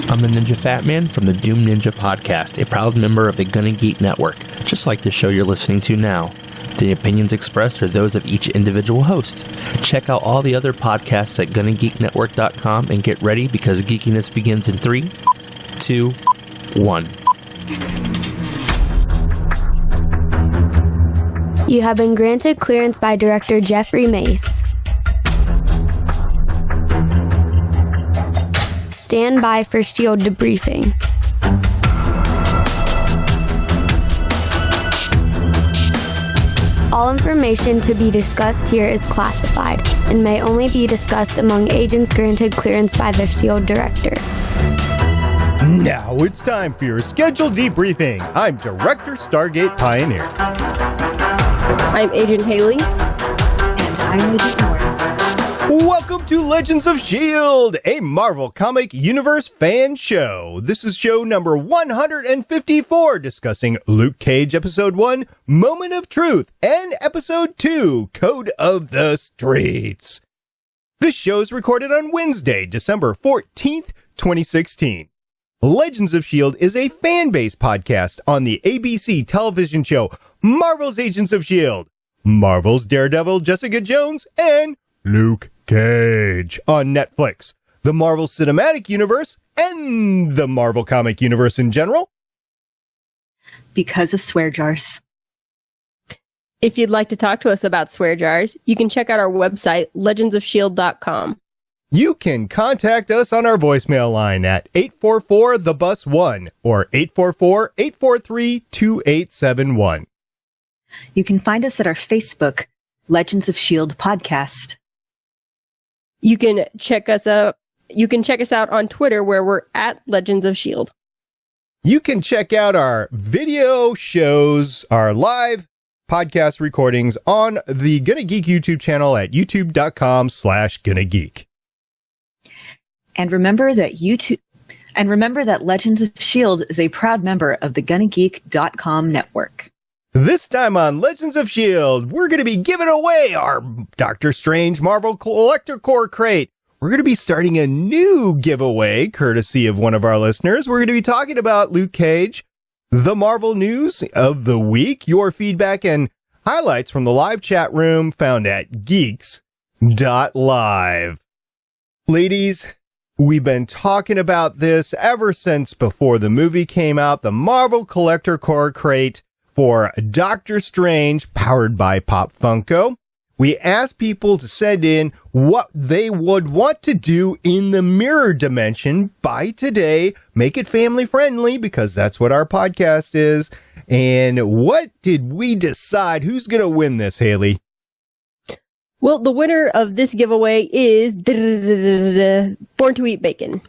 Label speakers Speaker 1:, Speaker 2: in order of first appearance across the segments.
Speaker 1: I'm the Ninja Fat Man from the Doom Ninja Podcast, a proud member of the Gonna Geek Network, just like the show you're listening to now. The opinions expressed are those of each individual host. Check out all the other podcasts at GonnaGeekNetwork.com and get ready because geekiness begins in 3, 2, 1.
Speaker 2: You have been granted clearance by Director Jeffrey Mace. Stand by for S.H.I.E.L.D. debriefing. All information to be discussed here is classified and may only be discussed among agents granted clearance by the S.H.I.E.L.D. Director.
Speaker 3: Now it's time for your scheduled debriefing. I'm Director Stargate Pioneer.
Speaker 4: I'm Agent Haley.
Speaker 5: And I'm Agent Moore.
Speaker 3: Welcome to Legends of S.H.I.E.L.D., a Marvel Comic Universe fan show. This is show number 154, discussing Luke Cage Episode 1, Moment of Truth, and Episode 2, Code of the Streets. This show is recorded on Wednesday, December 14th, 2016. Legends of S.H.I.E.L.D. is a fan-based podcast on the ABC television show Marvel's Agents of S.H.I.E.L.D., Marvel's Daredevil Jessica Jones, and Luke Cage on Netflix, the Marvel Cinematic Universe, and the Marvel Comic Universe in general.
Speaker 5: Because of swear jars.
Speaker 4: If you'd like to talk to us about swear jars, you can check out our website, legendsofshield.com.
Speaker 3: You can contact us on our voicemail line at 844-THE-BUS-1 or 844-843-2871.
Speaker 5: You can find us at our Facebook, Legends of S.H.I.E.L.D. podcast.
Speaker 4: You can check us out on Twitter where we're at Legends of S.H.I.E.L.D.
Speaker 3: You can check out our video shows, our live podcast recordings on the Gonna Geek YouTube channel at youtube.com/GonnaGeek.
Speaker 5: And remember that Legends of S.H.I.E.L.D. is a proud member of the GonnaGeek.com network.
Speaker 3: This time on Legends of S.H.I.E.L.D., we're going to be giving away our Doctor Strange Marvel Collector Core crate. We're going to be starting a new giveaway, courtesy of one of our listeners. We're going to be talking about Luke Cage, the Marvel news of the week, your feedback, and highlights from the live chat room found at geeks.live. Ladies, we've been talking about this ever since before the movie came out, the Marvel Collector Core crate for Doctor Strange, powered by Pop Funko. We asked people to send in what they would want to do in the mirror dimension by today. Make it family friendly because that's what our podcast is. And what did we decide? Who's going to win this, Haley?
Speaker 4: Well, the winner of this giveaway is Born to Eat Bacon.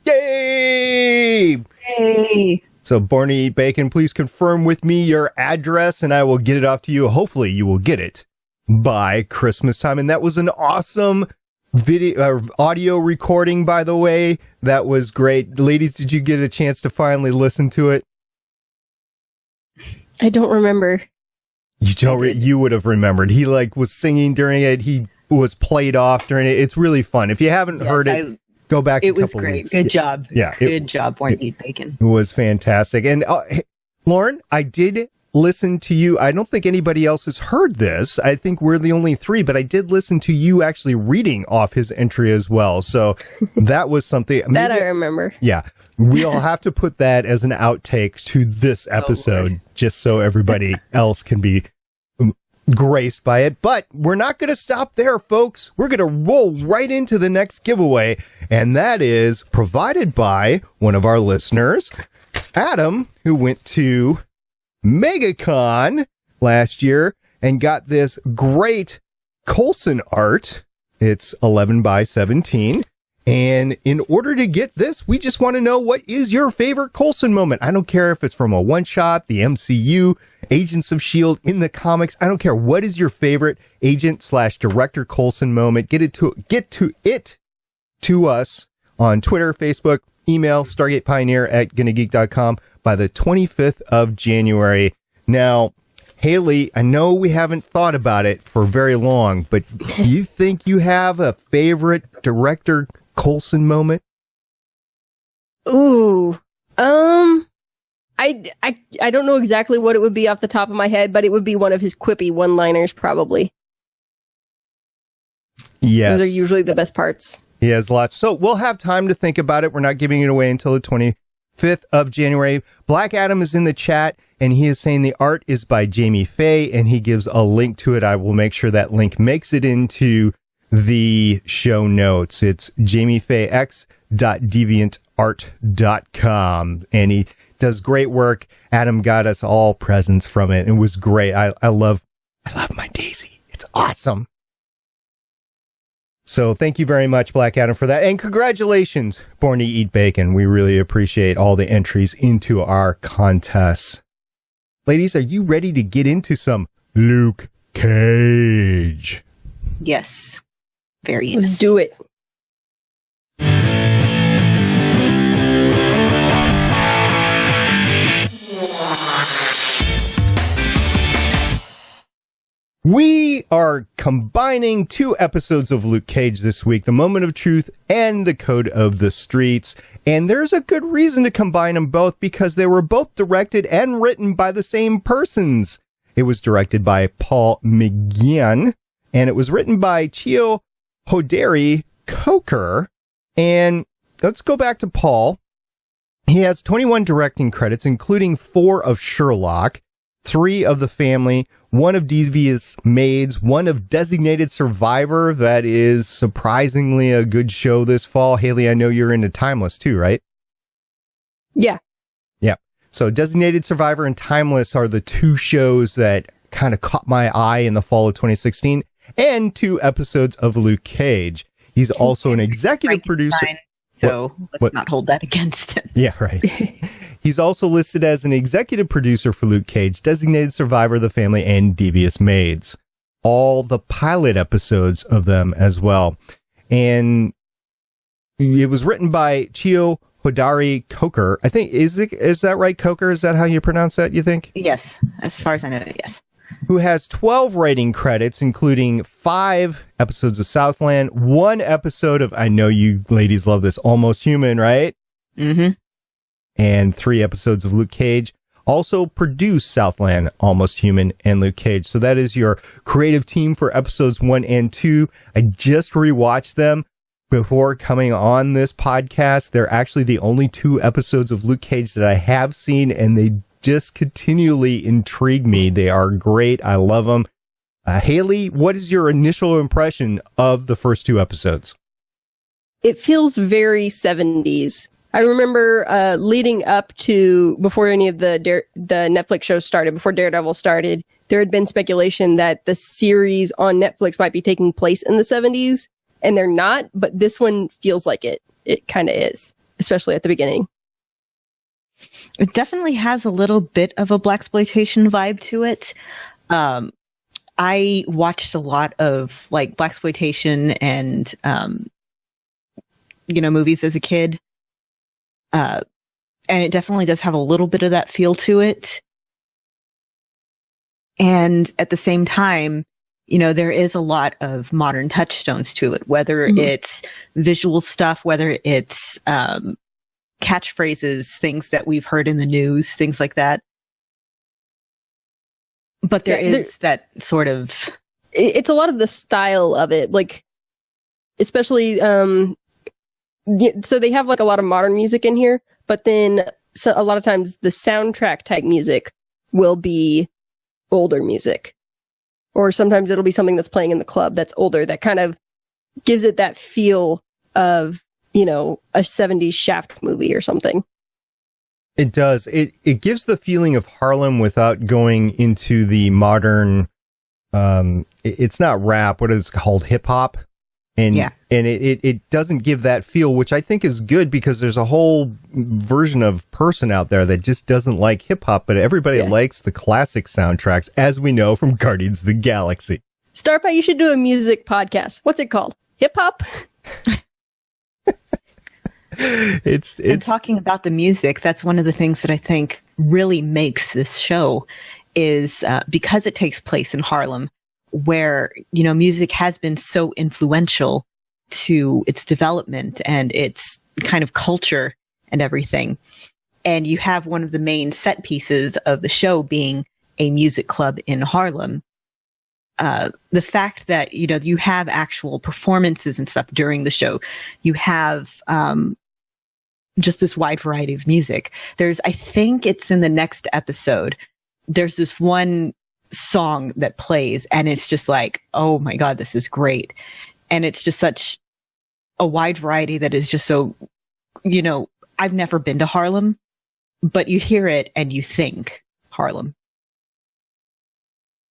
Speaker 3: Yay!
Speaker 5: Yay!
Speaker 3: So, Born to Eat Bacon, please confirm with me your address and I will get it off to you. Hopefully you will get it by Christmas time. And that was an awesome audio recording, by the way. That was great. Ladies, did you get a chance to finally listen to it?
Speaker 4: I don't remember.
Speaker 3: You would have remembered. He was singing during it. He was played off during it. It's really fun. If you haven't heard it, go back.
Speaker 5: It was great.
Speaker 3: Weeks.
Speaker 5: Good job.
Speaker 3: Yeah.
Speaker 5: Good job, Born to Eat Bacon.
Speaker 3: It was fantastic. And Lauren, I did listen to you. I don't think anybody else has heard this. I think we're the only three, but I did listen to you actually reading off his entry as well. So that was something.
Speaker 4: That I remember.
Speaker 3: Yeah. We'll have to put that as an outtake to this episode, just so everybody else can be graced by it. But we're not going to stop there, folks. We're going to roll right into the next giveaway, and that is provided by one of our listeners, Adam, who went to MegaCon last year and got this great Coulson art. It's 11 by 17. And in order to get this, we just want to know, what is your favorite Coulson moment? I don't care if it's from a one-shot, the MCU, Agents of S.H.I.E.L.D. in the comics. I don't care. What is your favorite agent/director Coulson moment? Get to it to us on Twitter, Facebook, email, stargatepioneer@gonnageek.com by the 25th of January. Now, Haley, I know we haven't thought about it for very long, but do you think you have a favorite director Coulson moment?
Speaker 4: Ooh. I don't know exactly what it would be off the top of my head, but it would be one of his quippy one-liners, probably.
Speaker 3: Yes.
Speaker 4: Those are usually the best parts.
Speaker 3: He has lots. So we'll have time to think about it. We're not giving it away until the 25th of January. Black Adam is in the chat, and he is saying the art is by Jamie Faye, and he gives a link to it. I will make sure that link makes it into the show notes. It's jamiefayx.deviantart.com, and he does great work. Adam got us all presents from it. It was great. I love my Daisy. It's awesome. So thank you very much, Black Adam, for that. And congratulations, Born to Eat Bacon. We really appreciate all the entries into our contests. Ladies, are you ready to get into some Luke Cage?
Speaker 5: Yes. Very yes.
Speaker 4: Let's do it.
Speaker 3: We are combining 2 episodes of Luke Cage this week, The Moment of Truth and The Code of the Streets. And there's a good reason to combine them both, because they were both directed and written by the same persons. It was directed by Paul McGeehan, and it was written by Chio Hodari Coker. And let's go back to Paul. He has 21 directing credits, including 4 of Sherlock, 3 of The Family, 1 of Devious Maids, 1 of Designated Survivor. That is surprisingly a good show this fall. Haley, I know you're into Timeless too, right?
Speaker 4: Yeah.
Speaker 3: Yeah. So Designated Survivor and Timeless are the 2 shows that kind of caught my eye in the fall of 2016, and 2 episodes of Luke Cage. He's also an executive producer.
Speaker 5: So let's not hold that against him.
Speaker 3: Yeah, right. He's also listed as an executive producer for Luke Cage, Designated Survivor, The Family, and Devious Maids. All the pilot episodes of them as well. And it was written by Chio Hodari Coker. I think, is that right, Coker? Is that how you pronounce that, you think?
Speaker 5: Yes. As far as I know, yes.
Speaker 3: Who has 12 writing credits, including 5 episodes of Southland, 1 episode of, I know you ladies love this, Almost Human, right?
Speaker 5: Mm-hmm.
Speaker 3: And 3 episodes of Luke Cage. Also produced Southland, Almost Human, and Luke Cage. So that is your creative team for episodes 1 and 2. I just rewatched them before coming on this podcast. They're actually the only 2 episodes of Luke Cage that I have seen, and they just continually intrigue me. They are great. I love them. Haley, what is your initial impression of the first 2 episodes?
Speaker 4: It feels very 70s. I remember leading up to, before any of the Netflix shows started, before Daredevil started, there had been speculation that the series on Netflix might be taking place in the 70s, and they're not, but this one feels like it. It kind of is, especially at the beginning.
Speaker 5: It definitely has a little bit of a blaxploitation vibe to it. I watched a lot of like blaxploitation and movies as a kid. And it definitely does have a little bit of that feel to it. And at the same time, there is a lot of modern touchstones to it, whether it's visual stuff, whether it's catchphrases, things that we've heard in the news, things like that. But there is that sort of...
Speaker 4: It's a lot of the style of it, like, especially... so they have like a lot of modern music in here, but then a lot of times the soundtrack type music will be older music. Or sometimes it'll be something that's playing in the club that's older, that kind of gives it that feel of, a 70s Shaft movie or something.
Speaker 3: It does. It gives the feeling of Harlem without going into the modern, it's not rap, what is it called, hip hop? And it doesn't give that feel, which I think is good, because there's a whole version of person out there that just doesn't like hip hop, but everybody likes the classic soundtracks, as we know from Guardians of the Galaxy.
Speaker 4: Starpa, you should do a music podcast. What's it called? Hip hop?
Speaker 3: It's
Speaker 5: talking about the music. That's one of the things that I think really makes this show is because it takes place in Harlem, where, music has been so influential to its development and its kind of culture and everything. And you have one of the main set pieces of the show being a music club in Harlem. The fact that, you know, you have actual performances and stuff during the show, you have just this wide variety of music. I think it's in the next episode, there's this one song that plays and it's just like, oh my God, this is great. And it's just such a wide variety that is just so, you know, I've never been to Harlem, but you hear it and you think Harlem.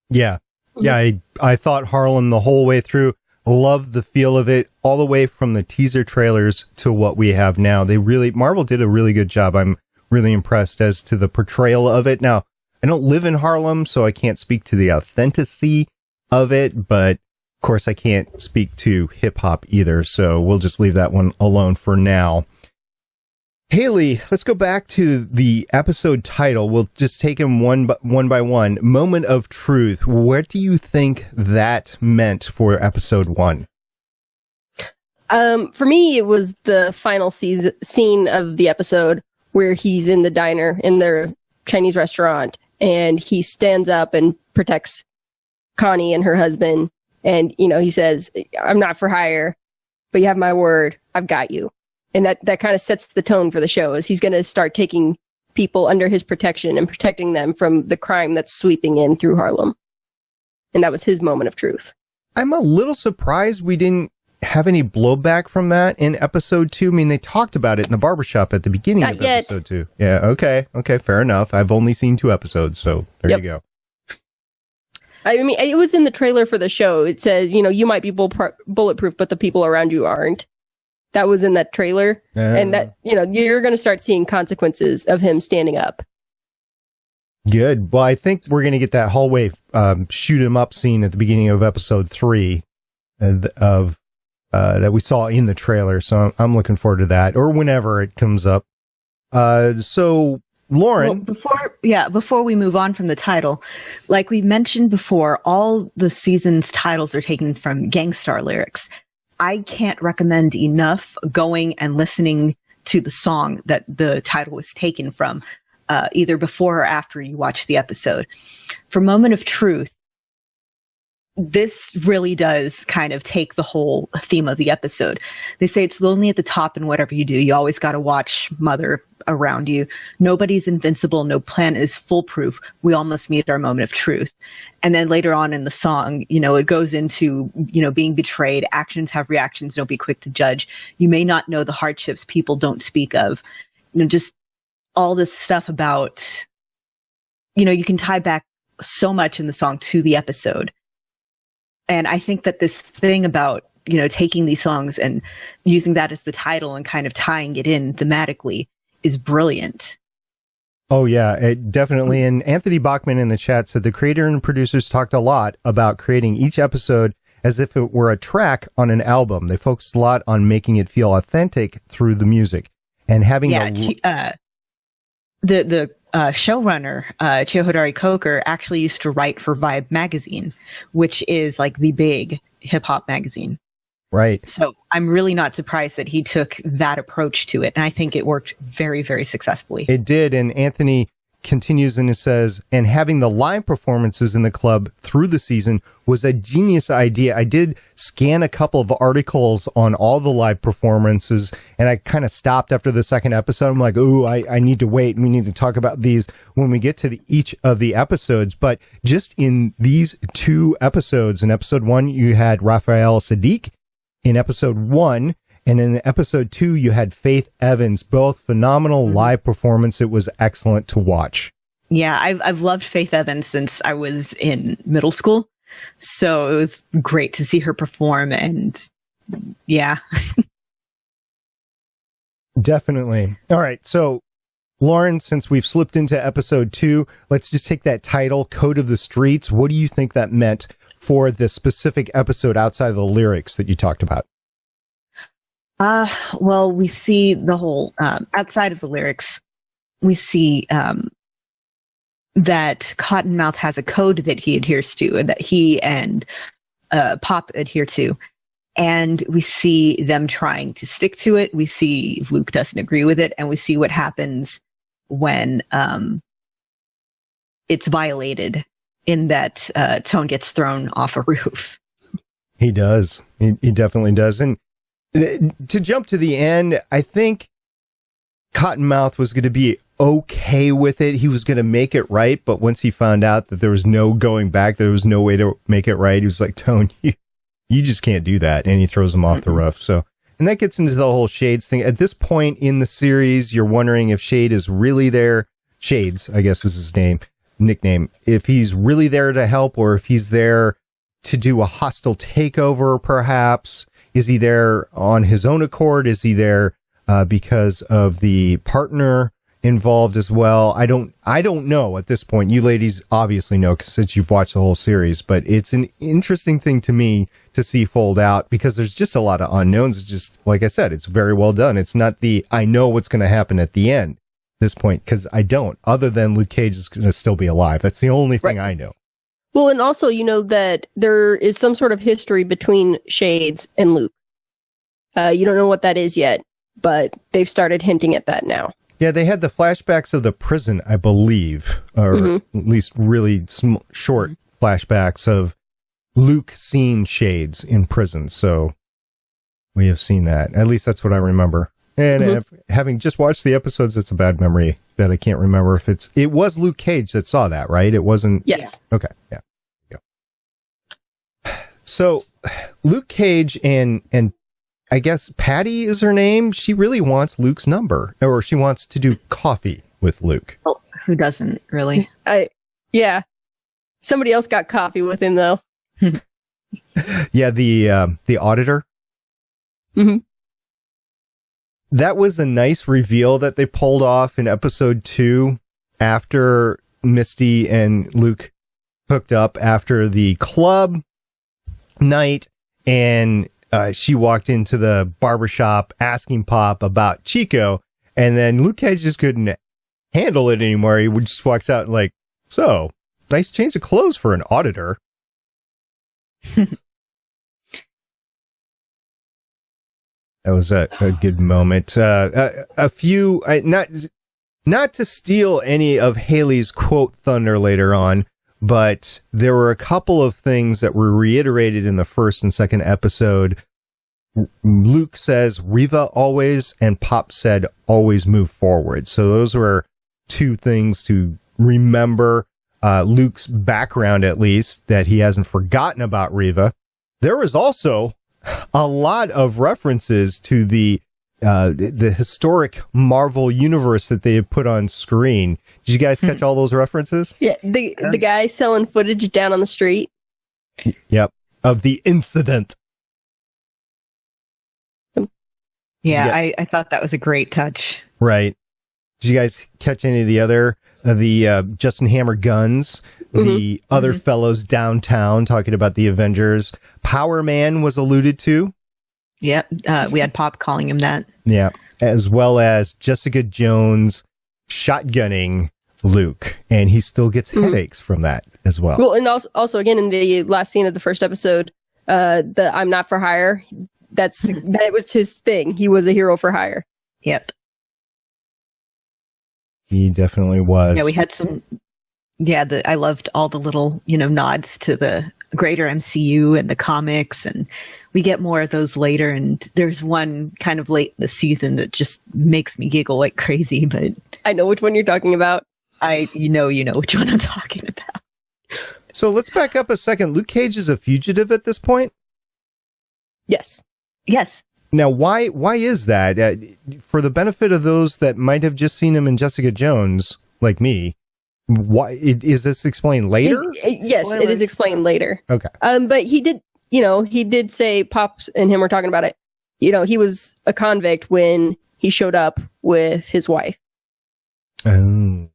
Speaker 3: Yeah. Yeah, I thought Harlem the whole way through. Loved the feel of it, all the way from the teaser trailers to what we have now. Marvel did a really good job. I'm really impressed as to the portrayal of it. Now, I don't live in Harlem, so I can't speak to the authenticity of it, but of course I can't speak to hip hop either, so we'll just leave that one alone for now. Haley, let's go back to the episode title. We'll just take them one by one. Moment of Truth. What do you think that meant for episode 1?
Speaker 4: For me, it was the final scene of the episode where he's in the diner in their Chinese restaurant and he stands up and protects Connie and her husband. And, you know, he says, I'm not for hire, but you have my word. I've got you. And that kind of sets the tone for the show, as he's going to start taking people under his protection and protecting them from the crime that's sweeping in through Harlem. And that was his moment of truth.
Speaker 3: I'm a little surprised we didn't have any blowback from that in episode 2. I mean, they talked about it in the barbershop at the beginning of episode 2. Yeah, okay, fair enough. I've only seen 2 episodes, so there you go.
Speaker 4: I mean, it was in the trailer for the show. It says, you know, you might be bulletproof, but the people around you aren't. That was in that trailer. And that, you know, you're going to start seeing consequences of him standing up.
Speaker 3: Good. Well, I think we're going to get that hallway shoot him up scene at the beginning of episode 3 that we saw in the trailer. So I'm looking forward to that, or whenever it comes up. So Lauren,
Speaker 5: before we move on from the title, like we mentioned before, all the season's titles are taken from Gang Starr lyrics. I can't recommend enough going and listening to the song that the title was taken from, either before or after you watch the episode. For Moment of Truth, this really does kind of take the whole theme of the episode. They say it's lonely at the top, and whatever you do, you always got to watch Mother around you. Nobody's invincible. No plan is foolproof. We all must meet our moment of truth. And then later on in the song, you know, it goes into, you know, being betrayed. Actions have reactions. Don't be quick to judge. You may not know the hardships people don't speak of. You know, just all this stuff about, you know, you can tie back so much in the song to the episode. And I think that this thing about, you know, taking these songs and using that as the title and kind of tying it in thematically is brilliant.
Speaker 3: Oh, yeah, it definitely. And Anthony Bachman in the chat said the creator and producers talked a lot about creating each episode as if it were a track on an album. They focused a lot on making it feel authentic through the music and having
Speaker 5: the showrunner, Chiyohidari Coker, actually used to write for Vibe magazine, which is like the big hip hop magazine.
Speaker 3: Right.
Speaker 5: So I'm really not surprised that he took that approach to it. And I think it worked very, very successfully.
Speaker 3: It did. And Anthony continues and it says, and having the live performances in the club through the season was a genius idea. I did scan a couple of articles on all the live performances, and I kind of stopped after the second episode. I'm like, ooh, I need to wait. We need to talk about these when we get to each of the episodes. But just in these 2 episodes, in episode 1, you had Raphael Sadiq. In episode 1, and in episode 2, you had Faith Evans, both phenomenal live performance. It was excellent to watch.
Speaker 5: Yeah, I've loved Faith Evans since I was in middle school. So it was great to see her perform, and yeah.
Speaker 3: Definitely. All right. So Lauren, since we've slipped into episode 2, let's just take that title, Code of the Streets. What do you think that meant for the specific episode outside of the lyrics that you talked about?
Speaker 5: Well, we see the whole, outside of the lyrics, we see that Cottonmouth has a code that he adheres to, and that he and Pop adhere to. And we see them trying to stick to it. We see Luke doesn't agree with it. And we see what happens when it's violated, in that Tone gets thrown off a roof.
Speaker 3: He does. He definitely does. And to jump to the end, I think Cottonmouth was going to be okay with it. He was going to make it right. But once he found out that there was no going back, there was no way to make it right, he was like, Tone, you just can't do that. And he throws him off the roof. So, and that gets into the whole Shades thing. At this point in the series, you're wondering if Shade is really there. Shades, I guess is his nickname. If he's really there to help, or if he's there to do a hostile takeover, perhaps. Is he there on his own accord? Is he there because of the partner involved as well? I don't know at this point. You ladies obviously know, since you've watched the whole series, but it's an interesting thing to me to see fold out, because there's just a lot of unknowns. It's just, like I said, it's very well done. It's not I know what's going to happen at the end at this point, because I don't, other than Luke Cage is going to still be alive. That's the only thing I know.
Speaker 4: Well, and also, you know that there is some sort of history between Shades and Luke. You don't know what that is yet, but they've started hinting at that now.
Speaker 3: Yeah, they had the flashbacks of the prison, I believe, or at least really short flashbacks of Luke seeing Shades in prison. So we have seen that. At least that's what I remember. And having just watched the episodes, it's a bad memory that I can't remember if it was Luke Cage that saw that, right? It wasn't.
Speaker 4: Yes.
Speaker 3: Okay. Yeah. So Luke Cage and I guess Patty is her name. She really wants Luke's number, or she wants to do coffee with Luke.
Speaker 5: Well, who doesn't really?
Speaker 4: Yeah. Somebody else got coffee with him though.
Speaker 3: Yeah, the auditor.
Speaker 4: Mm-hmm.
Speaker 3: That was a nice reveal that they pulled off in episode 2 after Misty and Luke hooked up after the club night, and she walked into the barbershop asking Pop about Chico, and then Luke Cage just couldn't handle it anymore. He just walks out like, so, nice change of clothes for an auditor. That was a good moment. A few, not to steal any of Haley's quote thunder later on, but there were a couple of things that were reiterated in the first and second episode. Luke says Riva always, and Pop said always move forward. So those were two things to remember. Luke's background, at least, that he hasn't forgotten about Riva. There was also a lot of references to the historic Marvel universe that they had put on screen. Did you guys catch all those references?
Speaker 4: Yeah, the guy selling footage down on the street.
Speaker 3: Yep, of the incident.
Speaker 5: Yeah, I thought that was a great touch.
Speaker 3: Right. Did you guys catch any of the other, Justin Hammer guns? The other fellows downtown talking about the Avengers. Power Man was alluded to.
Speaker 5: Yep. We had Pop calling him that.
Speaker 3: Yeah. As well as Jessica Jones shotgunning Luke. And he still gets headaches from that as well.
Speaker 4: Well, and also again, in the last scene of the first episode, the I'm not for hire, that was his thing. He was a hero for hire.
Speaker 5: Yep.
Speaker 3: He definitely was.
Speaker 5: Yeah, we had some... Yeah, I loved all the little, nods to the greater MCU and the comics, and we get more of those later. And there's one kind of late in the season that just makes me giggle like crazy. But
Speaker 4: I know which one you're talking about.
Speaker 5: You know which one I'm talking about.
Speaker 3: So let's back up a second. Luke Cage is a fugitive at this point?
Speaker 4: Yes.
Speaker 5: Yes.
Speaker 3: Now, why is that? For the benefit of those that might have just seen him in Jessica Jones, like me, why is this explained later?
Speaker 4: Yes, it is explained later.
Speaker 3: Okay.
Speaker 4: But he did say Pops and him were talking about it. He was a convict when he showed up with his wife.
Speaker 3: Oh.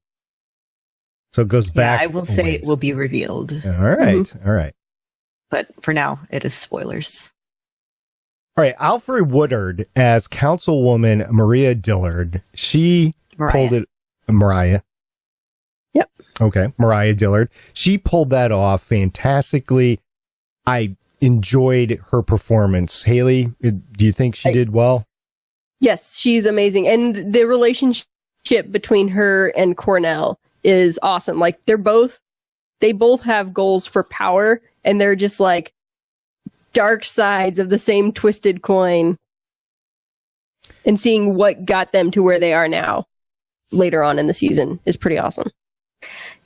Speaker 3: So it goes back.
Speaker 5: Yeah, I will say it will be revealed.
Speaker 3: All right. All right.
Speaker 5: But for now, it is spoilers.
Speaker 3: All right. Alfred Woodard as Councilwoman Maria Dillard. She pulled it. Mariah. Yep. Okay. Mariah Dillard. She pulled that off fantastically. I enjoyed her performance. Haley, do you think she did well?
Speaker 4: Yes, she's amazing. And the relationship between her and Cornell is awesome. Like they both have goals for power, and they're just like dark sides of the same twisted coin. And seeing what got them to where they are now later on in the season is pretty awesome.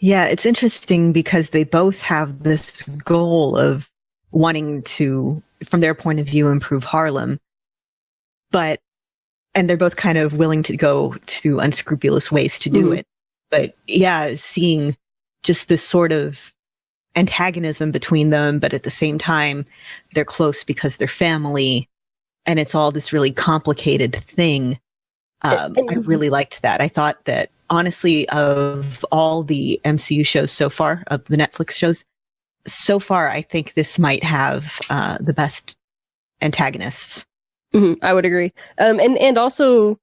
Speaker 5: Yeah, it's interesting because they both have this goal of wanting to, from their point of view, improve Harlem. And they're both kind of willing to go to unscrupulous ways to do it. But yeah, seeing just this sort of antagonism between them, but at the same time, they're close because they're family. And it's all this really complicated thing. I really liked that. I thought that, honestly, of all the MCU shows so far, of the Netflix shows, so far, I think this might have the best antagonists.
Speaker 4: I would agree. And also,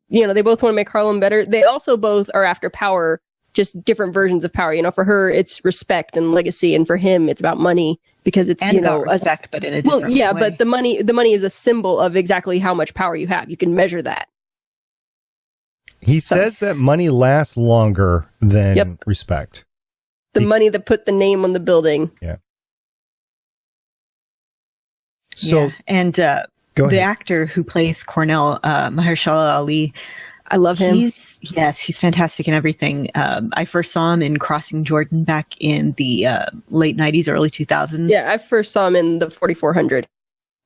Speaker 4: they both want to make Harlem better. They also both are after power, just different versions of power. For her, it's respect and legacy. And for him, it's about money because it's,
Speaker 5: respect, but in a different way.
Speaker 4: But the money is a symbol of exactly how much power you have. You can measure that.
Speaker 3: He says that money lasts longer than respect.
Speaker 4: The money that put the name on the building.
Speaker 3: Yeah. So,
Speaker 5: and the actor who plays Cornell, Mahershala Ali,
Speaker 4: I love him.
Speaker 5: He's fantastic in everything. I first saw him in Crossing Jordan back in the late 90s, early 2000s.
Speaker 4: Yeah, I first saw him in the 4400.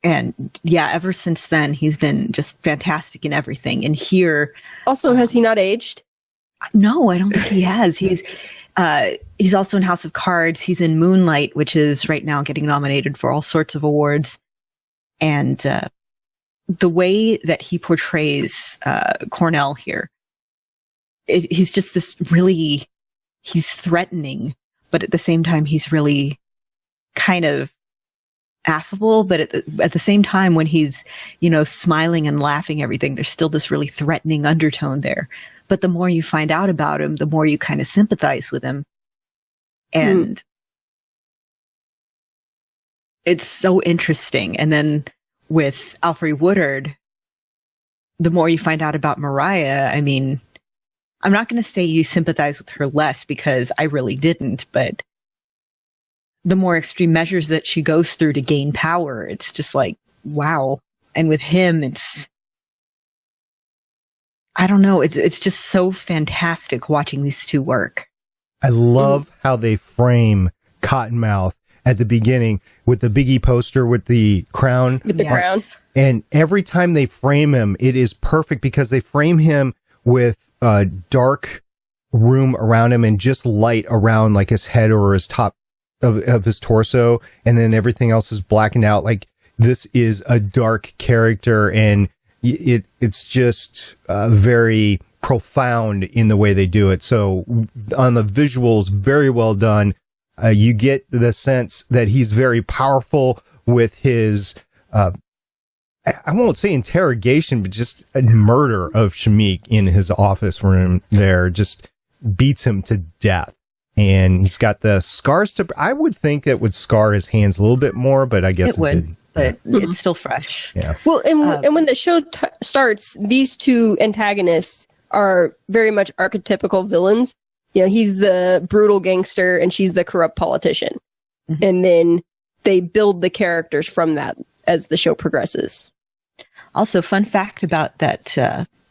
Speaker 5: And yeah, ever since then, he's been just fantastic in everything. And here...
Speaker 4: Also, has he not aged?
Speaker 5: No, I don't think he has. He's also in House of Cards. He's in Moonlight, which is right now getting nominated for all sorts of awards. And the way that he portrays Cornell here, he's just this really... He's threatening, but at the same time, he's really kind of affable, but at the same time, when he's, smiling and laughing, everything, there's still this really threatening undertone there. But the more you find out about him, the more you kind of sympathize with him. And it's so interesting. And then with Alfre Woodard, the more you find out about Mariah, I mean, I'm not going to say you sympathize with her less because I really didn't, but the more extreme measures that she goes through to gain power, it's just like, wow. And with him, I don't know, it's just so fantastic watching these two work.
Speaker 3: I love how they frame Cottonmouth at the beginning with the Biggie poster with the crown.
Speaker 4: With the crown.
Speaker 3: And every time they frame him, it is perfect because they frame him with a dark room around him and just light around like his head or his top of his torso, and then everything else is blackened out. Like, this is a dark character, and it's just very profound in the way they do it. So on the visuals, very well done. You get the sense that he's very powerful with his I won't say interrogation, but just a murder of Shameik in his office room there, just beats him to death. And he's got the scars I would think that would scar his hands a little bit more, but I guess
Speaker 5: it would. Didn't. But it's still fresh.
Speaker 3: Yeah.
Speaker 4: Well, and when the show starts, these two antagonists are very much archetypical villains. He's the brutal gangster and she's the corrupt politician. Mm-hmm. And then they build the characters from that as the show progresses.
Speaker 5: Also, fun fact about that,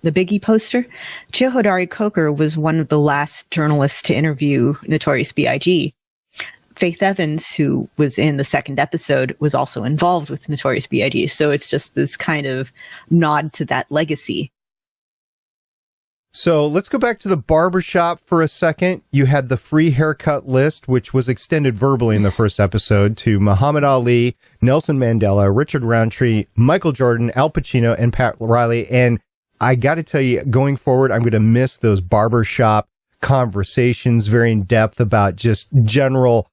Speaker 5: the Biggie poster, Chihodari Coker was one of the last journalists to interview Notorious B.I.G. Faith Evans, who was in the second episode, was also involved with Notorious B.I.G. So it's just this kind of nod to that legacy.
Speaker 3: So let's go back to the barbershop for a second. You had the free haircut list, which was extended verbally in the first episode to Muhammad Ali, Nelson Mandela, Richard Roundtree, Michael Jordan, Al Pacino, and Pat Riley. And I got to tell you, going forward, I'm going to miss those barbershop conversations, very in depth about just general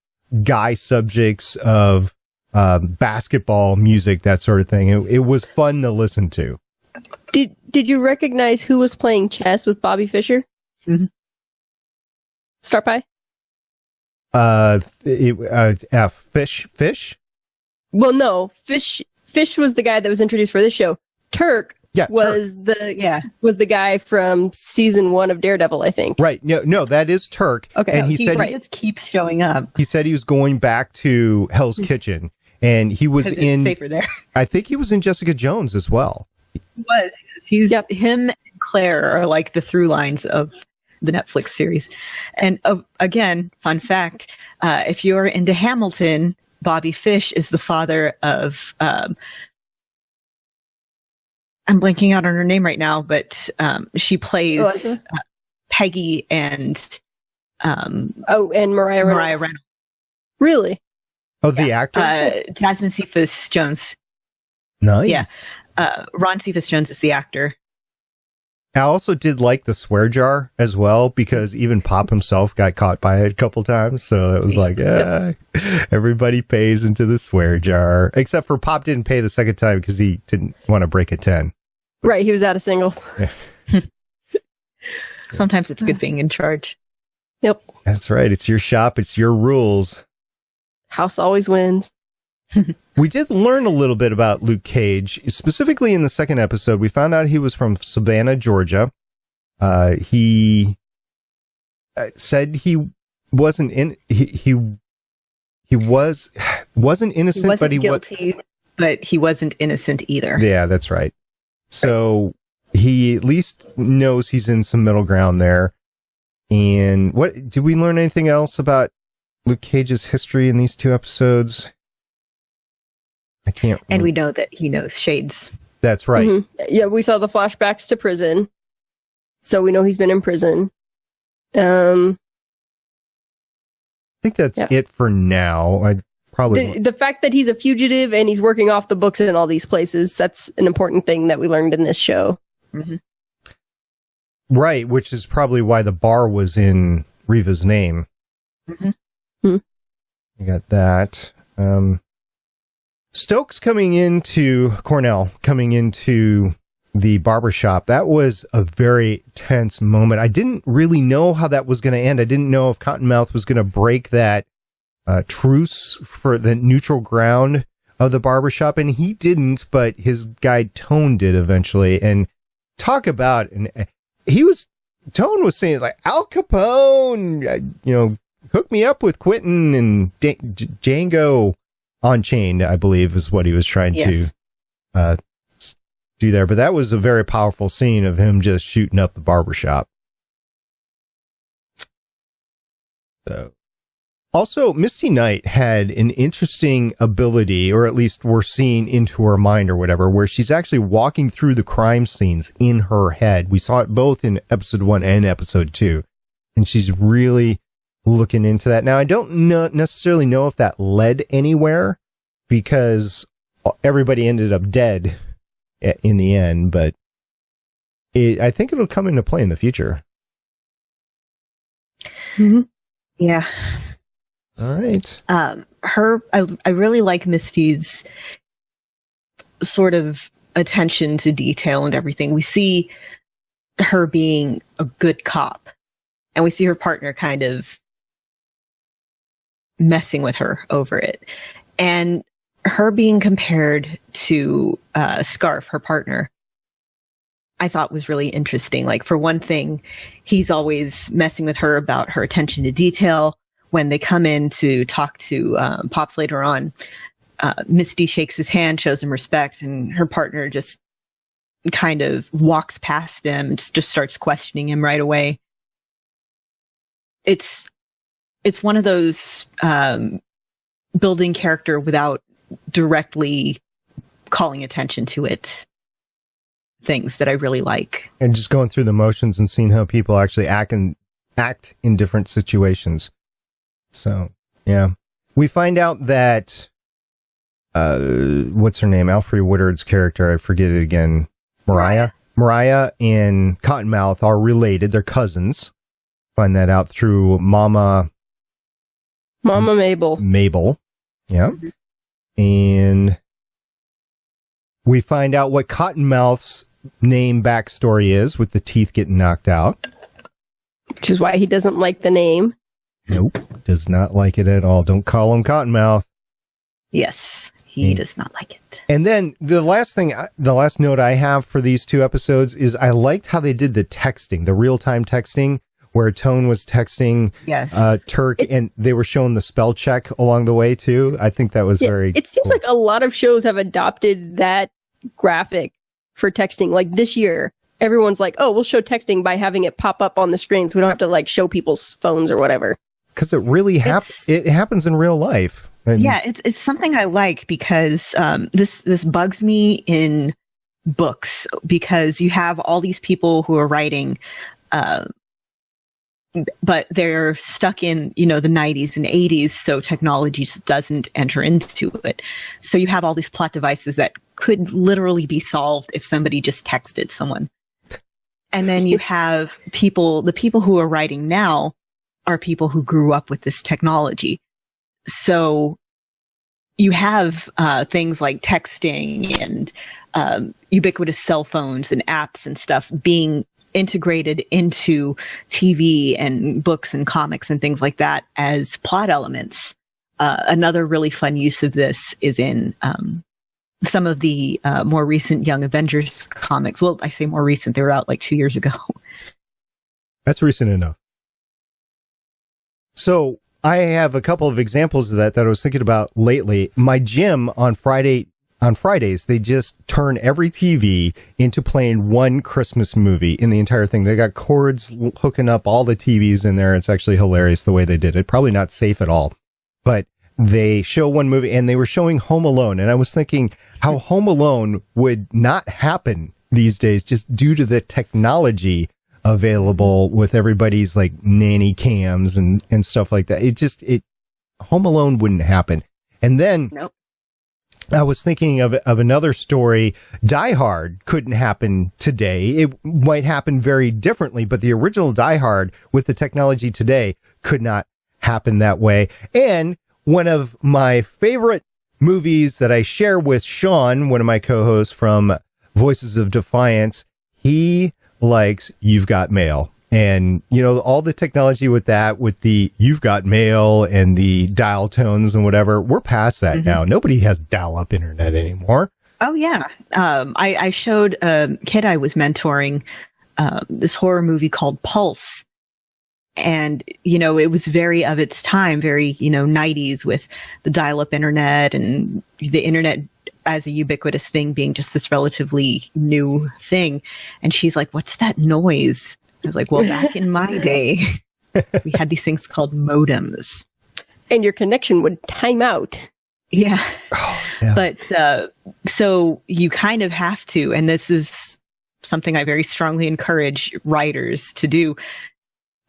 Speaker 3: guy subjects of basketball, music, that sort of thing. It was fun to listen to.
Speaker 4: Did you recognize who was playing chess with Bobby Fischer?
Speaker 5: Mm-hmm.
Speaker 4: Start by?
Speaker 3: Fish?
Speaker 4: Well, no, Fish was the guy that was introduced for this show. Turk was the guy from season 1 of Daredevil, I think.
Speaker 3: Right. No, that is Turk.
Speaker 5: Okay.
Speaker 3: And he said
Speaker 5: he just keeps showing up.
Speaker 3: He said he was going back to Hell's Kitchen, and he was in.
Speaker 5: Safer there.
Speaker 3: I think he was in Jessica Jones as well.
Speaker 5: He's him and Claire are like the through lines of the Netflix series. And again, fun fact: if you're into Hamilton, Bobby Fish is the father of. I'm blanking out on her name right now, but she plays Peggy and
Speaker 4: and Mariah Reynolds. Really?
Speaker 3: Oh, the actor?
Speaker 5: Jasmine Cephas Jones.
Speaker 3: Nice.
Speaker 5: Yeah. Ron Cephas Jones is the actor.
Speaker 3: I also did like the swear jar as well, because even Pop himself got caught by it a couple times. So it was like, everybody pays into the swear jar. Except for Pop didn't pay the second time because he didn't want to break a 10.
Speaker 4: Right, he was out of singles.
Speaker 3: Yeah.
Speaker 5: Sometimes it's good being in charge.
Speaker 4: Yep.
Speaker 3: That's right. It's your shop. It's your rules.
Speaker 4: House always wins.
Speaker 3: We did learn a little bit about Luke Cage. Specifically in the second episode, we found out he was from Savannah, Georgia. He said he wasn't in. He wasn't innocent, but he
Speaker 5: guilty, but he wasn't innocent either.
Speaker 3: Yeah, that's right. So he at least knows he's in some middle ground there. And what did we learn anything else about Luke Cage's history in these 2 episodes? I can't.
Speaker 5: And we know that he knows Shades.
Speaker 3: That's right.
Speaker 4: Mm-hmm. Yeah, we saw the flashbacks to prison, so we know he's been in prison. I
Speaker 3: think that's it for now. I'd probably
Speaker 4: the fact that he's a fugitive and he's working off the books in all these places, that's an important thing that we learned in this show.
Speaker 5: Mm-hmm.
Speaker 3: Right, which is probably why the bar was in Reva's name.
Speaker 5: Mm-hmm.
Speaker 3: You got that. Stokes coming into the barbershop. That was a very tense moment. I didn't really know how that was going to end. I didn't know if Cottonmouth was going to break that truce for the neutral ground of the barbershop, and he didn't, but his guy Tone did eventually. And talk about, Tone was saying like, Al Capone, hook me up with Quentin and Django Unchained, I believe is what he was trying to do there. But that was a very powerful scene of him just shooting up the barbershop. So, also, Misty Knight had an interesting ability, or at least we're seeing into her mind or whatever, where she's actually walking through the crime scenes in her head. We saw it both in episode 1 and episode 2. And she's really looking into that. Now, I don't necessarily know if that led anywhere, because everybody ended up dead in the end, but I think it'll come into play in the future.
Speaker 5: Mm-hmm. Yeah.
Speaker 3: All right.
Speaker 5: I really like Misty's sort of attention to detail and everything. We see her being a good cop, and we see her partner kind of messing with her over it. And her being compared to Scarf, her partner, I thought was really interesting. Like, for one thing, he's always messing with her about her attention to detail. When they come in to talk to Pops later on, Misty shakes his hand, shows him respect, and her partner just kind of walks past him and just starts questioning him right away. It's one of those building character without directly calling attention to it things that I really like.
Speaker 3: And just going through the motions and seeing how people actually act in different situations. So, yeah. We find out that, what's her name? Alfre Woodard's character, I forget it again. Mariah and Cottonmouth are related. They're cousins. Find that out through Mama
Speaker 4: Mabel.
Speaker 3: Yeah. And we find out what Cottonmouth's name backstory is, with the teeth getting knocked out.
Speaker 4: Which is why he doesn't like the name.
Speaker 3: Nope. Does not like it at all. Don't call him Cottonmouth.
Speaker 5: Yes. He does not like it.
Speaker 3: And then the last note I have for these two episodes is I liked how they did the texting, the real-time texting, where Tone was texting Turk, and they were showing the spell check along the way, too. I think that was very
Speaker 4: It seems like a lot of shows have adopted that graphic for texting. Like this year, everyone's like, oh, we'll show texting by having it pop up on the screens. We don't have to like show people's phones or whatever.
Speaker 3: Because it really it happens in real life. And
Speaker 5: it's something I like because this bugs me in books because you have all these people who are writing, but they're stuck in, the 90s and 80s, so technology just doesn't enter into it. So you have all these plot devices that could literally be solved if somebody just texted someone. And then you have the people who are writing now are people who grew up with this technology. So you have things like texting and ubiquitous cell phones and apps and stuff being integrated into TV and books and comics and things like that as plot elements. Another really fun use of this is in some of the more recent Young Avengers comics. Well, I say more recent. They were out like 2 years ago.
Speaker 3: That's recent enough. So I have a couple of examples of that I was thinking about lately. My gym on Fridays, they just turn every TV into playing one Christmas movie in the entire thing. They got cords hooking up all the TVs in there. It's actually hilarious the way they did it. Probably not safe at all, but they show one movie and they were showing Home Alone. And I was thinking how Home Alone would not happen these days just due to the technology available with everybody's like nanny cams and stuff like that. Home Alone wouldn't happen. And then
Speaker 5: Nope.
Speaker 3: I was thinking of another story. Die Hard couldn't happen today. It might happen very differently, but the original Die Hard with the technology today could not happen that way. And one of my favorite movies that I share with Sean, one of my co-hosts from Voices of Defiance, he likes You've Got Mail. And, all the technology with that, with the You've Got Mail and the dial tones and whatever, we're past that now. Nobody has dial-up internet anymore.
Speaker 5: Oh, yeah. I showed a kid I was mentoring this horror movie called Pulse. And, it was very of its time, very, 90s with the dial-up internet and the internet as a ubiquitous thing being just this relatively new thing. And she's like, what's that noise? I was like, well, back in my day, we had these things called modems.
Speaker 4: And your connection would time out.
Speaker 5: Yeah. Oh, yeah. But so you kind of have to, and this is something I very strongly encourage writers to do.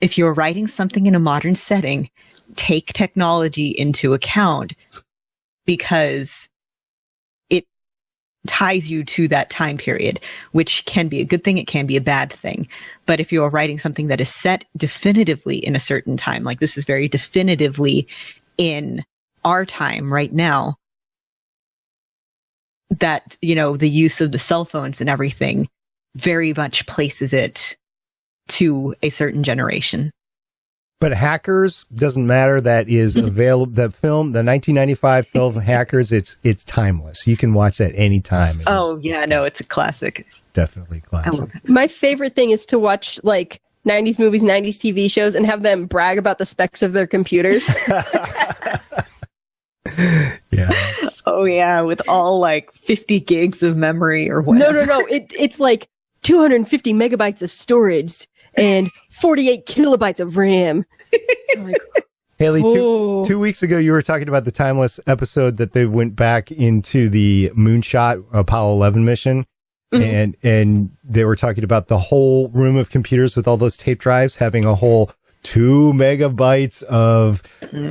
Speaker 5: If you're writing something in a modern setting, take technology into account because it ties you to that time period, which can be a good thing. It can be a bad thing. But if you're writing something that is set definitively in a certain time, like this is very definitively in our time right now, that, the use of the cell phones and everything very much places it to a certain generation.
Speaker 3: But Hackers doesn't matter. That is available. The film, the 1995 film Hackers, it's timeless. You can watch that anytime.
Speaker 5: Oh yeah, it's a classic.
Speaker 3: It's definitely classic.
Speaker 5: I love it.
Speaker 4: My favorite thing is to watch like 90s movies, 90s TV shows, and have them brag about the specs of their computers.
Speaker 3: Yeah.
Speaker 5: Oh yeah, with all like 50 gigs of memory or whatever.
Speaker 4: No. It's like 250 megabytes of storage and 48 kilobytes of RAM. Like,
Speaker 3: Haley, two weeks ago, you were talking about the timeless episode that they went back into the moonshot Apollo 11 mission. And they were talking about the whole room of computers with all those tape drives having a whole 2 megabytes of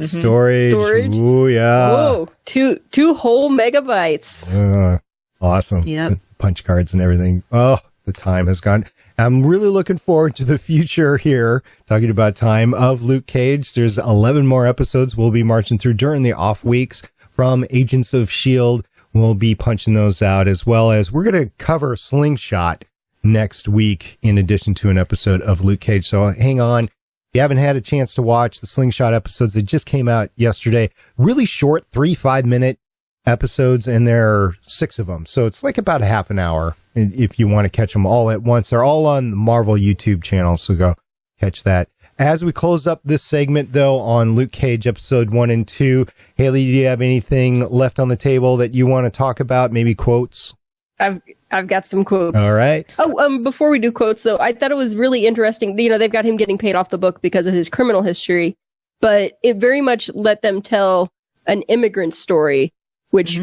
Speaker 3: storage. Ooh, yeah.
Speaker 4: Whoa, two whole megabytes.
Speaker 3: Awesome.
Speaker 5: Yep.
Speaker 3: With punch cards and everything. Oh, the time has gone. I'm really looking forward to the future here, talking about time of Luke Cage. There's 11 more episodes we'll be marching through during the off weeks from Agents of S.H.I.E.L.D. We'll be punching those out, as well as we're going to cover Slingshot next week in addition to an episode of Luke Cage. So hang on. If you haven't had a chance to watch the Slingshot episodes, they just came out yesterday. Really short, 3 5-minute episodes, and there are 6 of them. So it's like about a half an hour if you want to catch them all at once. They're all on the Marvel YouTube channel, so go catch that. As we close up this segment, though, on Luke Cage episode 1 and 2, Haley, do you have anything left on the table that you want to talk about? Maybe quotes?
Speaker 4: I've got some quotes.
Speaker 3: All right.
Speaker 4: Oh, before we do quotes, though, I thought it was really interesting. You know, they've got him getting paid off the book because of his criminal history, but it very much let them tell an immigrant story, which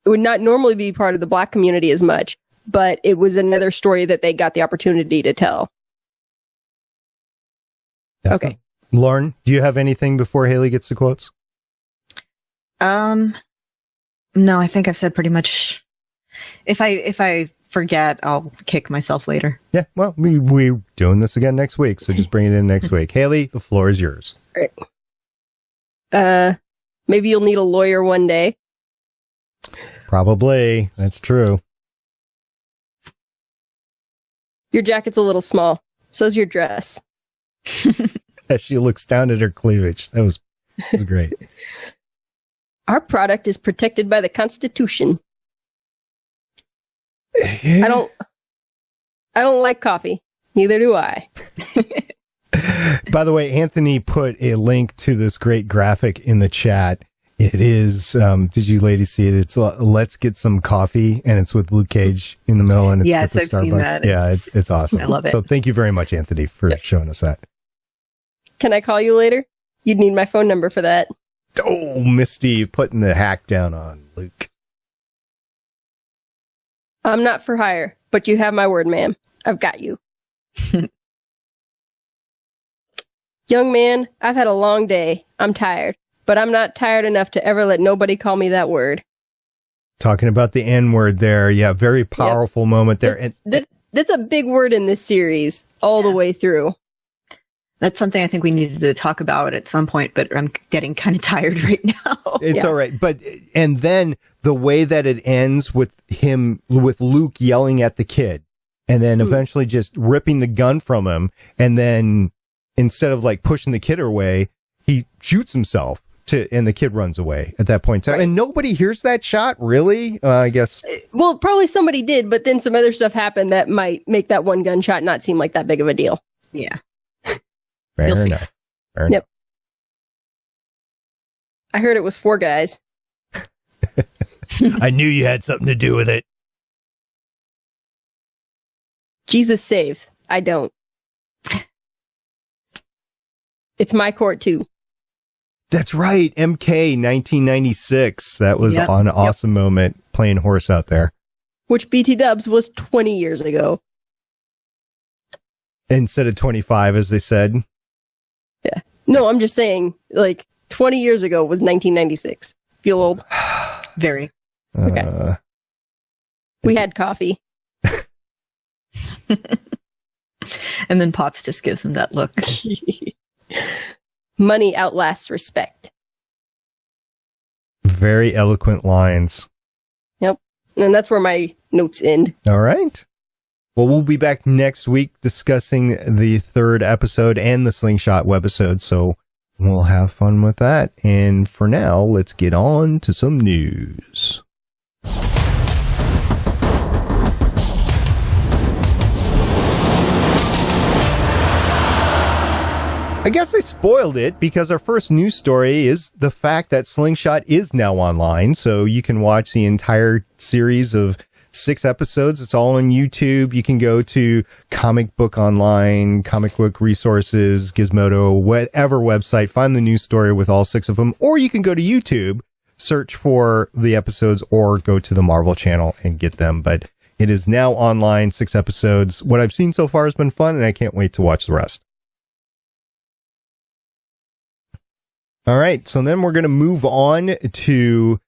Speaker 4: would not normally be part of the Black community as much, but it was another story that they got the opportunity to tell.
Speaker 3: Definitely.
Speaker 4: Okay.
Speaker 3: Lauren, do you have anything before Haley gets the quotes?
Speaker 5: No, I think I've said pretty much. If I forget, I'll kick myself later.
Speaker 3: Yeah, well, we're doing this again next week, so just bring it in next week. Haley, the floor is yours.
Speaker 4: All right. Maybe you'll need a lawyer one day.
Speaker 3: Probably. That's true.
Speaker 4: Your jacket's a little small. So's your dress.
Speaker 3: As she looks down at her cleavage. That was great.
Speaker 4: Our product is protected by the Constitution.
Speaker 3: Yeah.
Speaker 4: I don't like coffee. Neither do I.
Speaker 3: By the way, Anthony put a link to this great graphic in the chat. It is, did you ladies see it? It's Let's Get Some Coffee, and it's with Luke Cage in the middle, and it's
Speaker 5: Yes,
Speaker 3: with the
Speaker 5: I've
Speaker 3: Starbucks.
Speaker 5: seen that.
Speaker 3: Yeah, it's awesome.
Speaker 5: I love it.
Speaker 3: So thank you very much, Anthony, for showing us that.
Speaker 4: Can I call you later? You'd need my phone number for that.
Speaker 3: Oh, Misty putting the hack down on Luke.
Speaker 4: I'm not for hire, but you have my word, ma'am. I've got you. Young man, I've had a long day. I'm tired, but I'm not tired enough to ever let nobody call me that word.
Speaker 3: Talking about the N-word there. Yeah, very powerful moment there.
Speaker 4: That's a big word in this series all the way through.
Speaker 5: That's something I think we needed to talk about at some point, but I'm getting kind of tired right now.
Speaker 3: It's all right. And then the way that it ends with Luke yelling at the kid and then eventually just ripping the gun from him. And then instead of like pushing the kid away, he shoots himself and the kid runs away at that point in time. Right. And nobody hears that shot, really? I guess.
Speaker 4: Well, probably somebody did, but then some other stuff happened that might make that one gunshot not seem like that big of a deal.
Speaker 5: Yeah.
Speaker 3: Fair enough.
Speaker 4: Yep. I heard it was 4 guys.
Speaker 3: I knew you had something to do with it.
Speaker 4: Jesus saves. I don't. It's my court, too.
Speaker 3: That's right. MK 1996. That was an awesome moment playing horse out there.
Speaker 4: Which BT Dubs was 20 years ago.
Speaker 3: Instead of 25, as they said.
Speaker 4: Yeah. No, I'm just saying, like, 20 years ago was 1996. Feel old?
Speaker 5: Very.
Speaker 4: Okay. We had coffee.
Speaker 5: And then Pops just gives him that look.
Speaker 4: Money outlasts respect.
Speaker 3: Very eloquent lines.
Speaker 4: Yep. And that's where my notes end.
Speaker 3: All right. Well, we'll be back next week discussing the 3rd episode and the Slingshot webisode, so we'll have fun with that. And for now, let's get on to some news. I guess I spoiled it because our first news story is the fact that Slingshot is now online, so you can watch the entire series of 6 episodes. It's all on YouTube. You can go to Comic Book Online, Comic Book Resources, Gizmodo, whatever website, find the news story with all 6 of them, or you can go to YouTube, search for the episodes, or go to the Marvel channel and get them. But it is now online, 6 episodes. What I've seen so far has been fun, and I can't wait to watch the rest. All right, so then we're going to move on to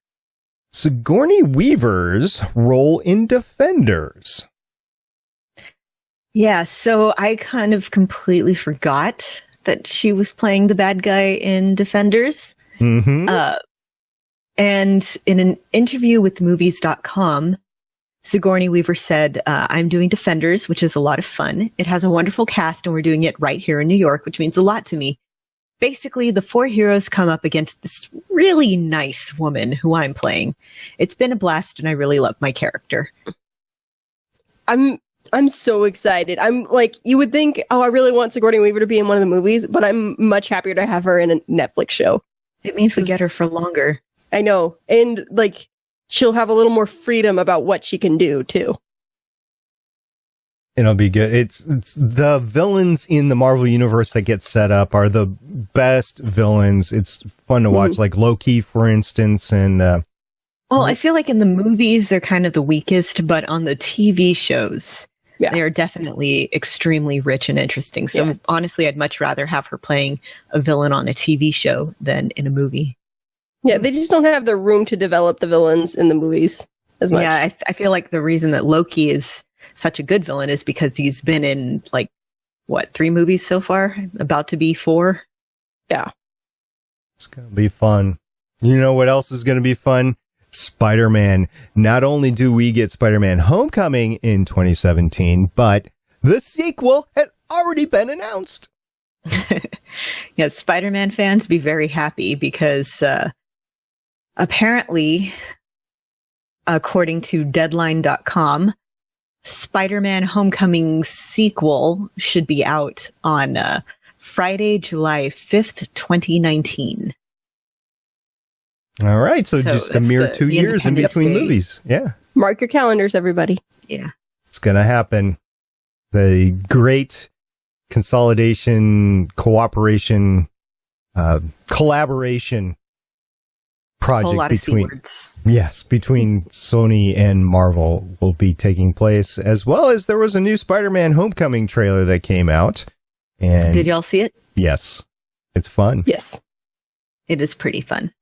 Speaker 3: Sigourney Weaver's role in Defenders.
Speaker 5: Yeah, so I kind of completely forgot that she was playing the bad guy in Defenders.
Speaker 3: Mm-hmm.
Speaker 5: And in an interview with movies.com, Sigourney Weaver said, I'm doing Defenders, which is a lot of fun. It has a wonderful cast, and we're doing it right here in New York, which means a lot to me. Basically, the four heroes come up against this really nice woman who I'm playing. It's been a blast, and I really love my character.
Speaker 4: I'm so excited. I'm like, you would think, oh, I really want Sigourney Weaver to be in one of the movies, but I'm much happier to have her in a Netflix show.
Speaker 5: It means we get her for longer.
Speaker 4: I know. And like, she'll have a little more freedom about what she can do too.
Speaker 3: It'll be good. It's the villains in the Marvel universe that get set up are the best villains. It's fun to watch, like Loki, for instance. And
Speaker 5: well, I feel like in the movies they're kind of the weakest, but on the TV shows, they are definitely extremely rich and interesting. So honestly, I'd much rather have her playing a villain on a TV show than in a movie.
Speaker 4: Yeah, they just don't have the room to develop the villains in the movies as much.
Speaker 5: Yeah, I feel like the reason that Loki is such a good villain is because he's been in, like, 3 movies so far? About to be 4?
Speaker 4: Yeah.
Speaker 3: It's going to be fun. You know what else is going to be fun? Spider-Man. Not only do we get Spider-Man Homecoming in 2017, but the sequel has already been announced.
Speaker 5: Yeah, Spider-Man fans be very happy because apparently, according to Deadline.com, Spider-Man Homecoming sequel should be out on Friday, July 5th, 2019.
Speaker 3: All right, so just a mere 2 years in between movies. Yeah.
Speaker 4: Mark your calendars, everybody.
Speaker 5: Yeah.
Speaker 3: It's going to happen. The great consolidation, cooperation, collaboration project between Sony and Marvel will be taking place, as well as there was a new Spider-Man Homecoming trailer that came out. And
Speaker 5: did y'all see it?
Speaker 3: Yes. It's fun.
Speaker 4: Yes.
Speaker 5: It is pretty fun.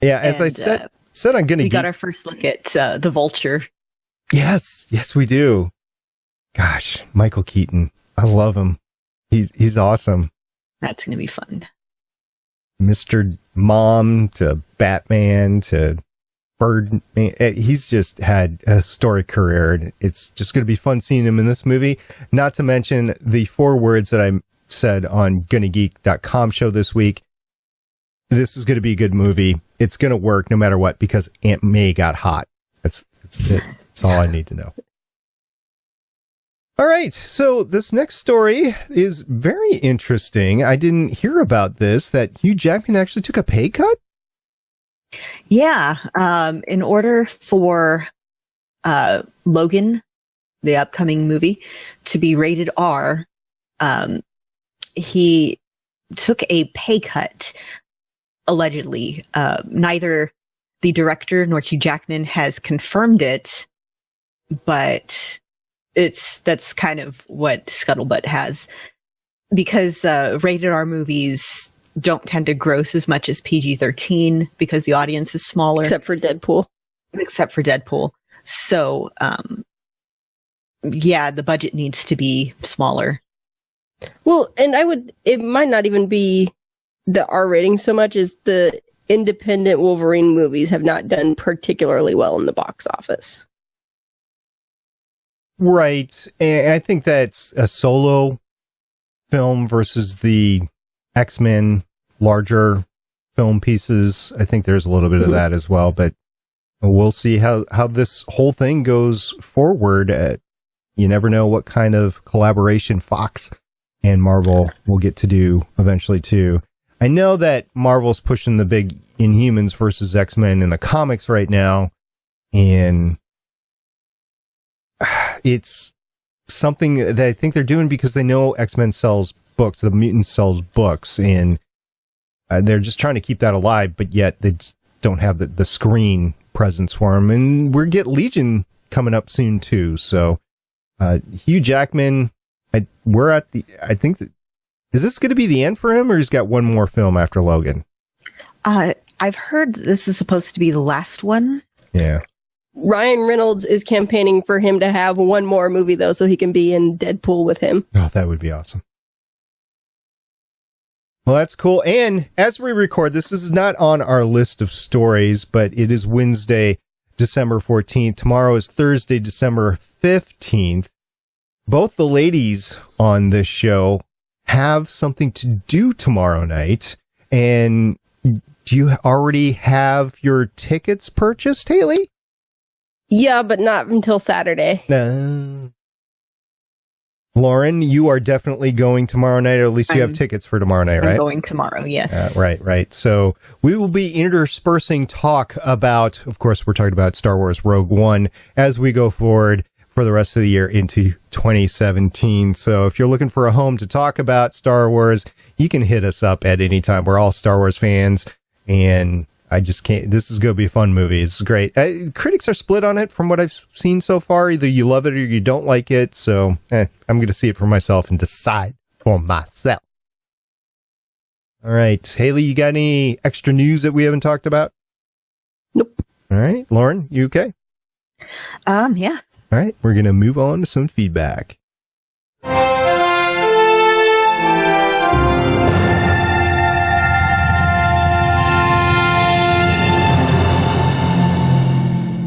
Speaker 3: Yeah, as I said I'm going to
Speaker 5: we got our first look at the Vulture.
Speaker 3: Yes, we do. Gosh, Michael Keaton. I love him. He's awesome.
Speaker 5: That's going to be fun.
Speaker 3: Mr. Mom to Batman to Birdman. He's just had a historic career, and it's just going to be fun seeing him in this movie. Not to mention the 4 words that I said on GonnaGeek.com show this week. This is going to be a good movie. It's going to work no matter what because Aunt May got hot. That's it. That's all I need to know. All right, so this next story is very interesting. I didn't hear about this, that Hugh Jackman actually took a pay cut?
Speaker 5: Yeah, in order for Logan, the upcoming movie, to be rated R, he took a pay cut, allegedly. Neither the director nor Hugh Jackman has confirmed it, but that's kind of what Scuttlebutt has, because rated R movies don't tend to gross as much as PG-13 because the audience is smaller.
Speaker 4: Except for Deadpool.
Speaker 5: So, yeah, the budget needs to be smaller.
Speaker 4: Well, and it might not even be the R rating so much as the independent Wolverine movies have not done particularly well in the box office.
Speaker 3: Right. And I think that's a solo film versus the X-Men larger film pieces. I think there's a little bit of that as well, but we'll see how this whole thing goes forward. You never know what kind of collaboration Fox and Marvel will get to do eventually too. I know that Marvel's pushing the big Inhumans versus X-Men in the comics right now, and it's something that I think they're doing because they know X-Men sells books, the Mutants sells books, and they're just trying to keep that alive, but yet they just don't have the screen presence for them. And we're get Legion coming up soon too. So Hugh Jackman, I think that, is this going to be the end for him, or he's got one more film after Logan?
Speaker 5: I've heard this is supposed to be the last one.
Speaker 3: Yeah.
Speaker 4: Ryan Reynolds is campaigning for him to have one more movie, though, so he can be in Deadpool with him.
Speaker 3: Oh, that would be awesome. Well, that's cool. And as we record, this is not on our list of stories, but it is Wednesday, December 14th. Tomorrow is Thursday, December 15th. Both the ladies on this show have something to do tomorrow night. And do you already have your tickets purchased, Haley?
Speaker 4: Yeah, but not until Saturday.
Speaker 3: Lauren, you are definitely going tomorrow night, or at least you have tickets for tomorrow night, right?
Speaker 5: I'm going tomorrow, yes.
Speaker 3: Right. So we will be interspersing talk about, of course, we're talking about Star Wars Rogue One as we go forward for the rest of the year into 2017. So if you're looking for a home to talk about Star Wars, you can hit us up at any time. We're all Star Wars fans, and I just can't. This is going to be a fun movie. It's great. Critics are split on it from what I've seen so far. Either you love it or you don't like it. So I'm going to see it for myself and decide for myself. All right. Haley, you got any extra news that we haven't talked about?
Speaker 4: Nope.
Speaker 3: All right. Lauren, you okay?
Speaker 5: Yeah.
Speaker 3: All right. We're going to move on to some feedback.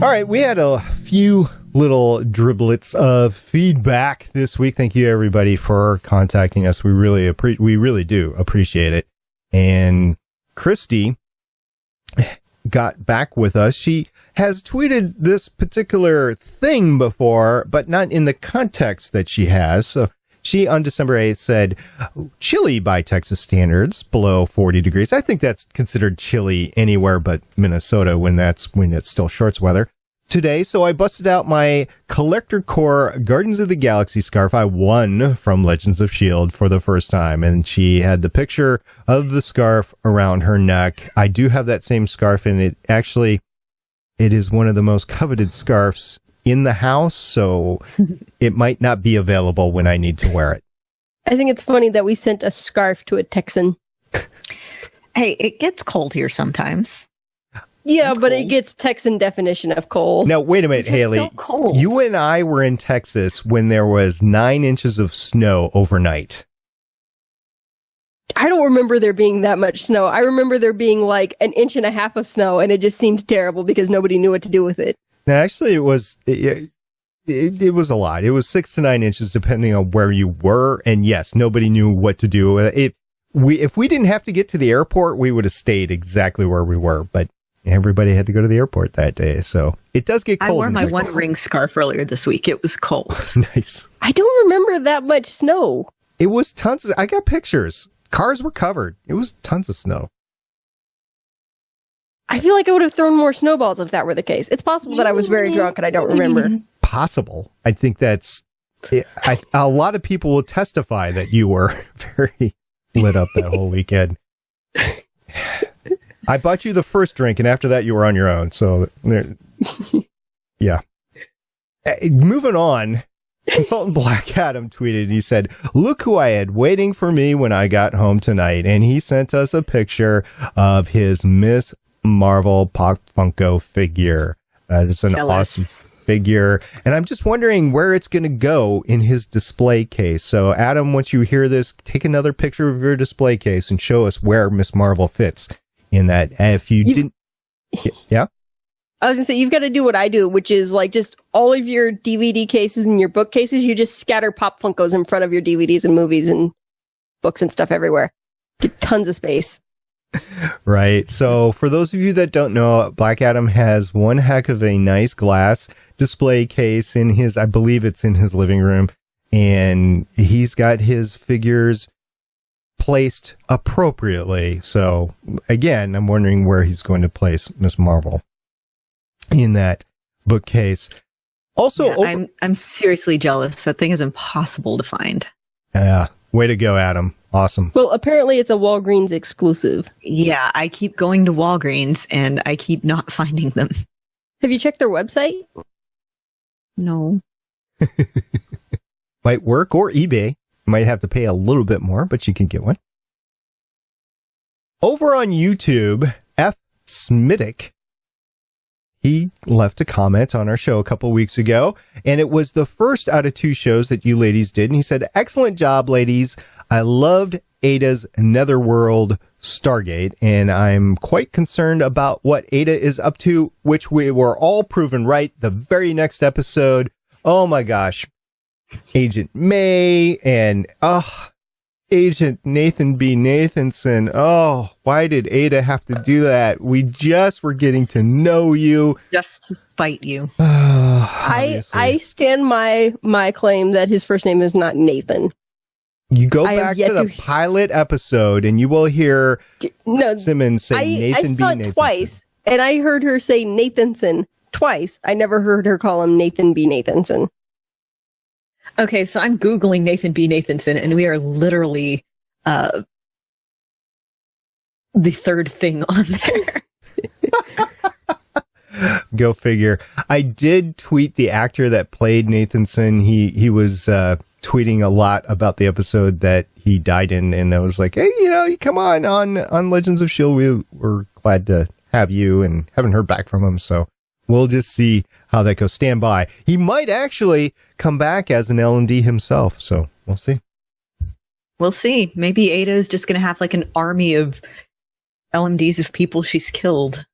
Speaker 3: All right, we had a few little driblets of feedback this week. Thank you, everybody, for contacting us. We really do appreciate it. And Christy got back with us. She has tweeted this particular thing before, but not in the context that she has. So she, on December 8th, said, chilly by Texas standards, below 40 degrees. I think that's considered chilly anywhere but Minnesota when it's still shorts weather. Today, so I busted out my Collector Core Guardians of the Galaxy scarf I won from Legends of S.H.I.E.L.D. for the first time, and she had the picture of the scarf around her neck. I do have that same scarf, and it is one of the most coveted scarves in the house, so it might not be available when I need to wear it.
Speaker 4: I think it's funny that we sent a scarf to a Texan.
Speaker 5: Hey, it gets cold here sometimes.
Speaker 4: Yeah, but it gets Texan definition of cold.
Speaker 3: Now, wait a minute, Haley.
Speaker 5: So cold.
Speaker 3: You and I were in Texas when there was 9 inches of snow overnight.
Speaker 4: I don't remember there being that much snow. I remember there being like 1.5 inches of snow, and it just seemed terrible because nobody knew what to do with it.
Speaker 3: Now, actually, it was a lot. It was 6 to 9 inches, depending on where you were. And yes, nobody knew what to do with it. If we didn't have to get to the airport, we would have stayed exactly where we were. But everybody had to go to the airport that day, so it does get cold.
Speaker 5: I wore my One Ring scarf earlier this week. It was cold.
Speaker 3: Nice.
Speaker 4: I don't remember that much snow.
Speaker 3: It was tons. I got pictures. Cars were covered. It was tons of snow.
Speaker 4: I feel like I would have thrown more snowballs if that were the case. It's possible that I was very drunk and I don't remember.
Speaker 3: Possible. I think that's... a lot of people will testify that you were very lit up that whole weekend. I bought you the first drink, and after that, you were on your own. So, yeah. Moving on, Consultant Black Adam tweeted, and he said, look who I had waiting for me when I got home tonight. And he sent us a picture of his Miss Marvel Pop Funko figure. It's an awesome figure. And I'm just wondering where it's going to go in his display case. So, Adam, once you hear this, take another picture of your display case and show us where Miss Marvel fits in that. If you didn't, yeah,
Speaker 4: I was gonna say, you've got to do what I do, which is like just all of your DVD cases and your bookcases, you just scatter Pop Funkos in front of your DVDs and movies and books and stuff everywhere. Get tons of space.
Speaker 3: Right. So for those of you that don't know, Black Adam has one heck of a nice glass display case in his, I believe it's in his living room, and he's got his figures placed appropriately. So again, I'm wondering where he's going to place Miss Marvel in that bookcase. Also,
Speaker 5: yeah, I'm seriously jealous. That thing is impossible to find.
Speaker 3: Yeah, way to go, Adam. Awesome.
Speaker 4: Well, apparently it's a Walgreens exclusive.
Speaker 5: Yeah, I keep going to Walgreens and I keep not finding them.
Speaker 4: Have you checked their website?
Speaker 5: No.
Speaker 3: Might work, or eBay. Might have to pay a little bit more, but you can get one. Over on YouTube, F. Smitic, he left a comment on our show a couple weeks ago, and it was the first out of 2 shows that you ladies did. And he said, excellent job, ladies. I loved Ada's Netherworld Stargate, and I'm quite concerned about what Ada is up to, which we were all proven right the very next episode. Oh my gosh. Agent May, and Agent Nathan B. Nathanson. Oh, why did Ada have to do that? We just were getting to know you.
Speaker 5: Just to spite you.
Speaker 4: I stand my claim that his first name is not Nathan.
Speaker 3: You go back to the pilot episode and you will hear Simmons say Nathan B. Nathanson.
Speaker 4: I saw it twice, and I heard her say Nathanson twice. I never heard her call him Nathan B. Nathanson.
Speaker 5: Okay, so I'm Googling Nathan B. Nathanson, and we are literally the third thing on there.
Speaker 3: Go figure. I did tweet the actor that played Nathanson. He was tweeting a lot about the episode that he died in, and I was like, hey, you come on Legends of S.H.I.E.L.D. We're glad to have you, and haven't heard back from him, so we'll just see how that goes. Stand by. He might actually come back as an L&D himself, so we'll see.
Speaker 5: We'll see. Maybe Ada is just going to have like an army of LMDs of people she's killed.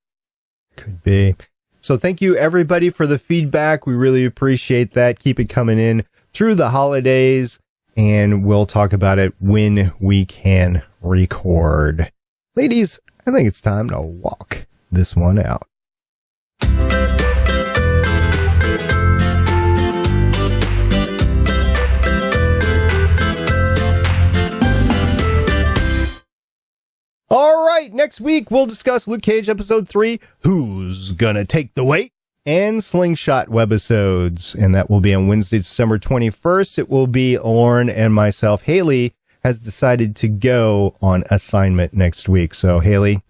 Speaker 3: Could be. So thank you, everybody, for the feedback. We really appreciate that. Keep it coming in through the holidays, and we'll talk about it when we can record. Ladies, I think it's time to walk this one out. All right, next week we'll discuss Luke Cage episode 3, Who's Gonna Take the Weight? And Slingshot webisodes. And that will be on Wednesday, December 21st. It will be Lauren and myself. Haley has decided to go on assignment next week. So, Haley,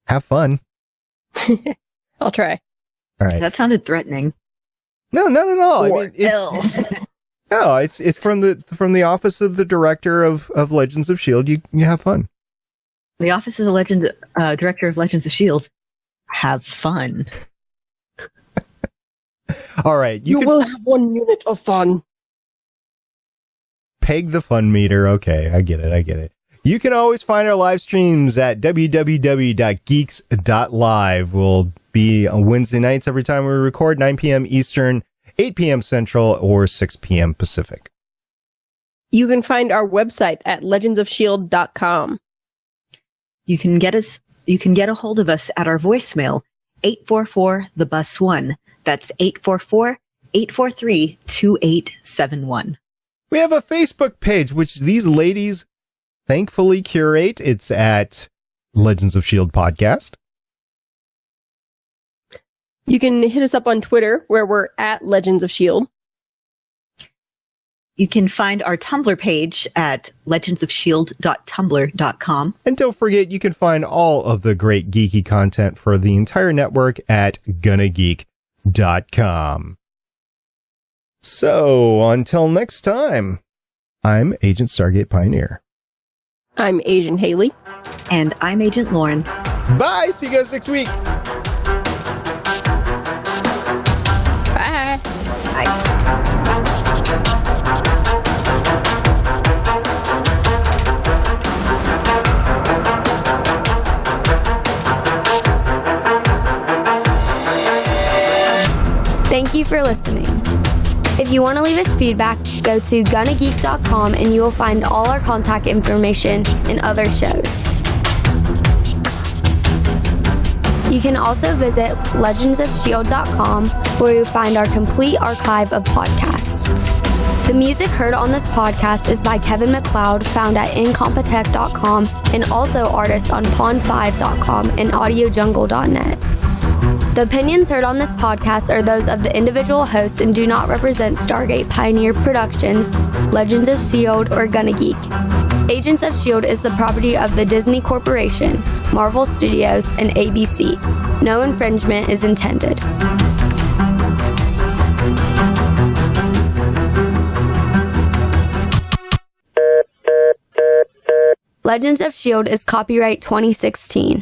Speaker 3: have fun.
Speaker 4: I'll try.
Speaker 3: All right.
Speaker 5: That sounded threatening.
Speaker 3: No, not at all.
Speaker 4: Or else.
Speaker 3: No, it's from the office of the director of Legends of S.H.I.E.L.D. You have fun.
Speaker 5: The office of the director of Legends of S.H.I.E.L.D. Have fun.
Speaker 3: All right.
Speaker 4: You will have 1 minute of fun.
Speaker 3: Peg the fun meter. Okay, I get it. You can always find our live streams at www.geeks.live. We'll be on Wednesday nights every time we record, 9 p.m. Eastern, 8 p.m. Central, or 6 p.m. Pacific.
Speaker 4: You can find our website at legendsofshield.com.
Speaker 5: You can get a hold of us at our voicemail, 844-THE-BUS-1. That's 844-843-2871.
Speaker 3: We have a Facebook page, which these ladies thankfully curate. It's at Legends of S.H.I.E.L.D. Podcast.
Speaker 4: You can hit us up on Twitter, where we're at Legends of S.H.I.E.L.D.
Speaker 5: You can find our Tumblr page at legendsofshield.tumblr.com. And
Speaker 3: don't forget, you can find all of the great geeky content for the entire network at GonnaGeek.com. So, until next time, I'm Agent Stargate Pioneer.
Speaker 4: I'm Agent Haley.
Speaker 5: And I'm Agent Lauren.
Speaker 3: Bye! See you guys next week!
Speaker 4: Bye!
Speaker 5: Bye.
Speaker 2: Thank you for listening. If you want to leave us feedback, go to GonnaGeek.com and you will find all our contact information and other shows. You can also visit legendsofshield.com, where you'll find our complete archive of podcasts. The music heard on this podcast is by Kevin MacLeod, found at incompetech.com, and also artists on pond5.com and audiojungle.net. The opinions heard on this podcast are those of the individual hosts and do not represent Stargate Pioneer Productions, Legends of S.H.I.E.L.D., or Gonna Geek. Agents of S.H.I.E.L.D. is the property of the Disney Corporation, Marvel Studios, and ABC. No infringement is intended. Legends of S.H.I.E.L.D. is copyright 2016.